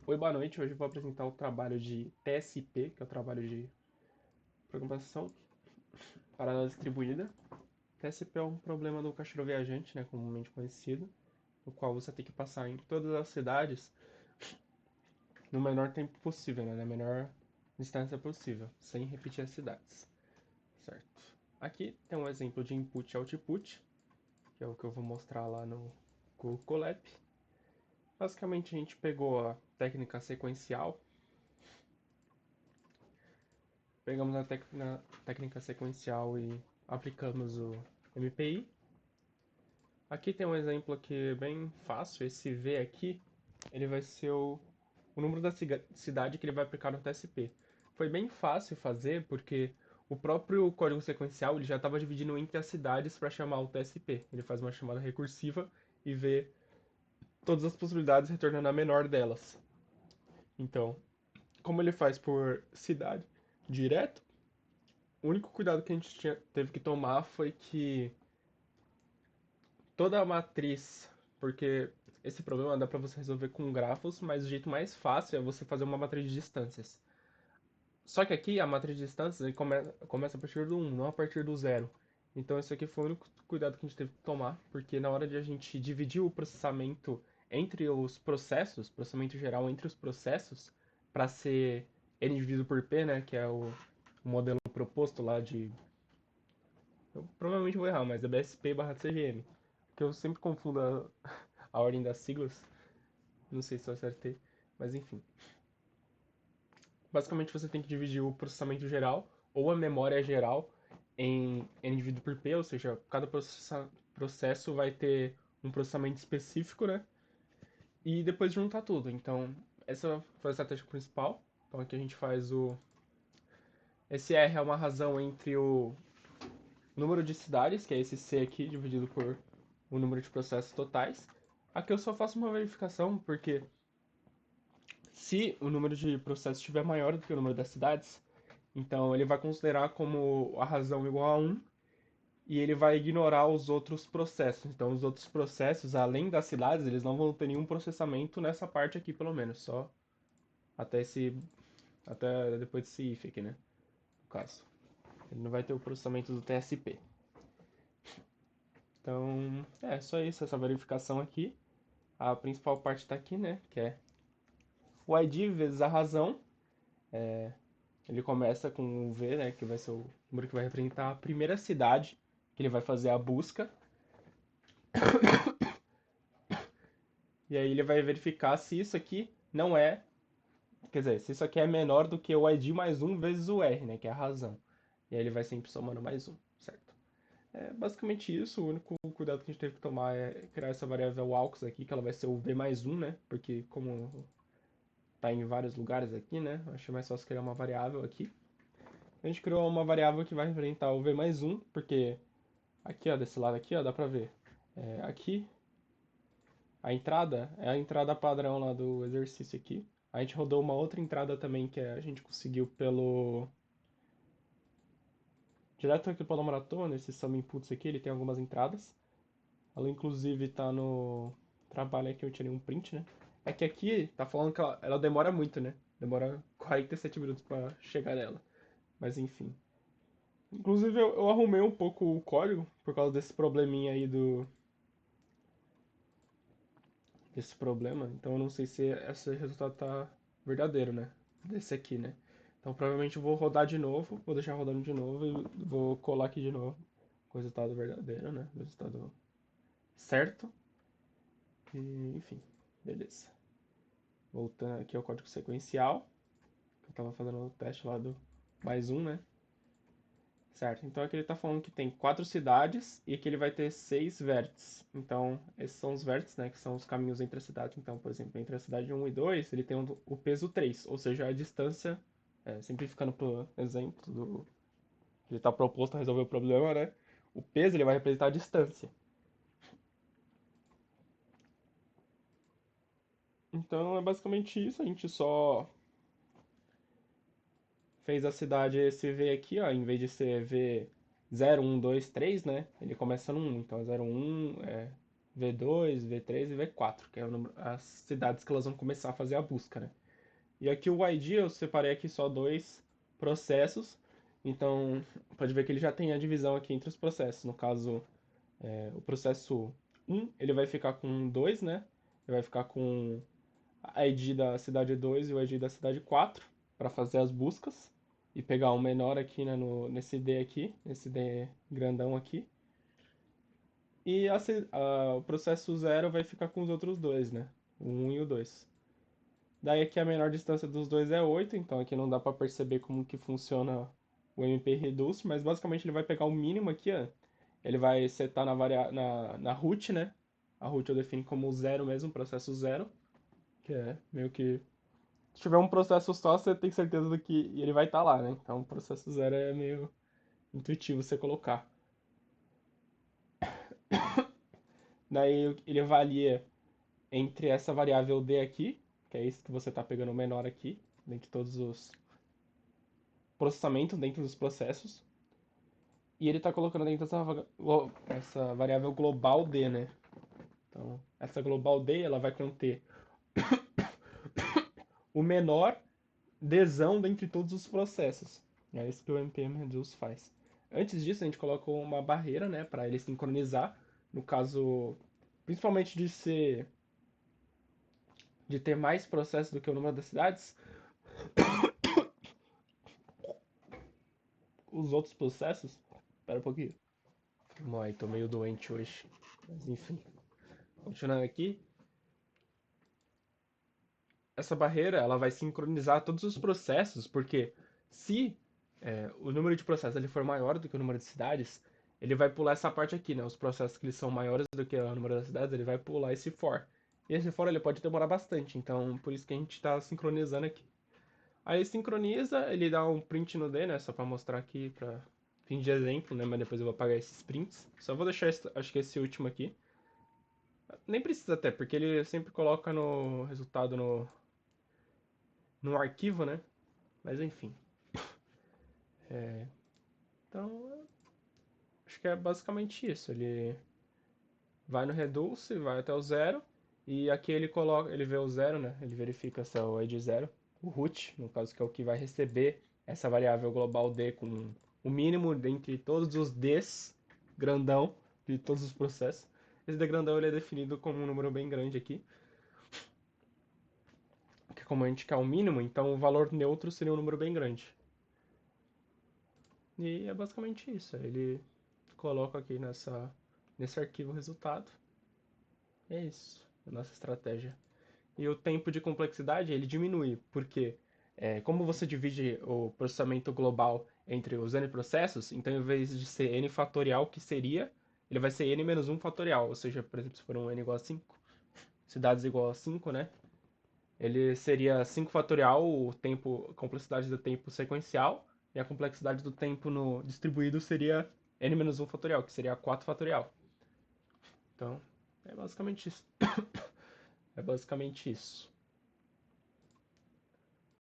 Oi, boa noite. Hoje eu vou apresentar o trabalho de TSP, que é o trabalho de programação paralela distribuída. TSP é um problema do caixeiro viajante, né, comumente conhecido, no qual você tem que passar em todas as cidades no menor tempo possível, né, na menor distância possível, sem repetir as cidades, certo? Aqui tem um exemplo de input e output, que é o que eu vou mostrar lá no Google Colab. Basicamente a gente pegou a técnica sequencial. Pegamos a técnica sequencial e aplicamos o MPI. Aqui tem um exemplo aqui bem fácil. Esse V aqui, ele vai ser o número da cidade que ele vai aplicar no TSP. Foi bem fácil fazer porque o próprio código sequencial ele já estava dividindo entre as cidades para chamar o TSP. Ele faz uma chamada recursiva e vê todas as possibilidades retornando a menor delas. Então, como ele faz por cidade direto, o único cuidado que a gente teve que tomar foi que toda a matriz, porque esse problema dá para você resolver com grafos, mas o jeito mais fácil é você fazer uma matriz de distâncias. Só que aqui a matriz de distâncias ele começa a partir do 1, não a partir do 0. Então esse aqui foi o único cuidado que a gente teve que tomar, porque na hora de a gente dividir o processamento entre os processos, processamento geral entre os processos, para ser n dividido por p, né, que é o modelo proposto lá de. Eu provavelmente vou errar, mas é BSP/CGM. Porque eu sempre confundo a ordem das siglas. Não sei se eu acertei, mas enfim. Basicamente você tem que dividir o processamento geral ou a memória geral em n dividido por p, ou seja, cada processo vai ter um processamento específico, né? E depois juntar tudo. Então, essa foi a estratégia principal. Então aqui a gente faz o. Esse R é uma razão entre o número de cidades, que é esse C aqui, dividido por o número de processos totais. Aqui eu só faço uma verificação, porque se o número de processos estiver maior do que o número das cidades, então ele vai considerar como a razão igual a 1 e ele vai ignorar os outros processos. Então os outros processos, além das cidades, eles não vão ter nenhum processamento nessa parte aqui, pelo menos, só até esse até depois desse if aqui, né? No caso. Ele não vai ter o processamento do TSP. Então, é só isso, essa verificação aqui. A principal parte está aqui, né? Que é o ID vezes a razão. Ele começa com o V, né, que vai ser o número que vai representar a primeira cidade que ele vai fazer a busca. E aí ele vai verificar se isso aqui não é, quer dizer, se isso aqui é menor do que o ID mais um vezes o R, né, que é a razão. E aí ele vai sempre somando mais um, certo? É basicamente isso, o único cuidado que a gente teve que tomar é criar essa variável aux aqui, que ela vai ser o V mais um, né, porque como tá em vários lugares aqui, né, eu achei mais fácil criar uma variável aqui. A gente criou uma variável que vai representar o V mais um, porque aqui, ó, desse lado aqui, ó, dá pra ver. Aqui, a entrada é a entrada padrão lá do exercício aqui. A gente rodou uma outra entrada também que a gente conseguiu pelo... Direto aqui pela maratona, esse sum inputs aqui, ele tem algumas entradas. Ela inclusive tá no trabalho aqui, eu tirei um print, né? É que aqui tá falando que ela demora muito, né? Demora 47 minutos pra chegar nela. Mas enfim. Inclusive eu arrumei um pouco o código por causa desse probleminha aí desse problema. Então eu não sei se esse resultado tá verdadeiro, né? Desse aqui, né? Então provavelmente eu vou rodar de novo, vou deixar rodando de novo e vou colar aqui de novo com o resultado verdadeiro, né? O resultado certo. E enfim, beleza. Voltando aqui ao código sequencial, que eu tava fazendo o teste lá do mais um, né? Certo, então aqui ele está falando que tem 4 cidades e que ele vai ter 6 vértices. Então, esses são os vértices, né, que são os caminhos entre as cidades. Então, por exemplo, entre a cidade 1 e 2, ele tem o peso 3, ou seja, a distância, simplificando para exemplo do que ele está proposto a resolver o problema, né? O peso ele vai representar a distância. Então, é basicamente isso. A gente só fez a cidade esse V aqui, ó, em vez de ser V 0, 1, 2, 3, né? Ele começa no 1. Então, 0, 1, V2, V3 e V4, que é as cidades que elas vão começar a fazer a busca, né? E aqui o ID eu separei aqui só dois processos, então pode ver que ele já tem a divisão aqui entre os processos. No caso, o processo 1, ele vai ficar com 2, né? Ele vai ficar com a ID da cidade 2 e o ID da cidade 4 para fazer as buscas e pegar o menor aqui, né, nesse D aqui, nesse D grandão aqui. E o processo 0 vai ficar com os outros dois, né? O 1 e o 2. Daí aqui a menor distância dos dois é 8, então aqui não dá para perceber como que funciona o MP Reduce, mas basicamente ele vai pegar o mínimo aqui, ó. Ele vai setar na root, né? A root eu defino como zero mesmo, processo zero, que é meio que... Se tiver um processo só, você tem certeza do que ele vai estar lá, né? Então o processo zero é meio intuitivo você colocar. Daí ele avalia entre essa variável D aqui, que é isso que você está pegando o menor aqui, dentre todos os processamentos dentro dos processos. E ele está colocando dentro essa variável global D, né? Então, essa global D, ela vai conter o menor Dzão dentre todos os processos. É isso que o npm reduce faz. Antes disso, a gente colocou uma barreira, né, para ele sincronizar. No caso, principalmente de ter mais processos do que o número das cidades, os outros processos. Espera um pouquinho. Ai, tô meio doente hoje. Mas enfim. Continuando aqui. Essa barreira ela vai sincronizar todos os processos, porque se o número de processos ele for maior do que o número de cidades, ele vai pular essa parte aqui, né? Os processos que eles são maiores do que o número das cidades, ele vai pular esse for. E esse for ele pode demorar bastante, então por isso que a gente está sincronizando aqui. Aí sincroniza, ele dá um print no D, né? Só para mostrar aqui, para fim de exemplo, né? Mas depois eu vou apagar esses prints. Só vou deixar, acho que esse último aqui. Nem precisa até, porque ele sempre coloca no resultado no arquivo, né? Mas enfim. Então, acho que é basicamente isso. Ele vai no Reduce, vai até o zero, e aqui ele coloca, ele vê o zero, né? Ele verifica se é o ID zero, o root, no caso que é o que vai receber essa variável global D com o mínimo dentre todos os Ds grandão de todos os processos. Esse D grandão ele é definido como um número bem grande aqui, que como a gente quer o mínimo, então o valor neutro seria um número bem grande. E é basicamente isso. Ele coloca aqui nesse arquivo o resultado. É isso, a nossa estratégia. E o tempo de complexidade ele diminui, porque como você divide o processamento global entre os n processos, então em vez de ser n fatorial, que seria, ele vai ser n menos 1 fatorial, ou seja, por exemplo, se for um n igual a 5, cidades igual a 5, né? Ele seria 5 fatorial, o tempo, a complexidade do tempo sequencial, e a complexidade do tempo no distribuído seria n menos 1 fatorial, que seria 4 fatorial. Então, é basicamente isso. É basicamente isso.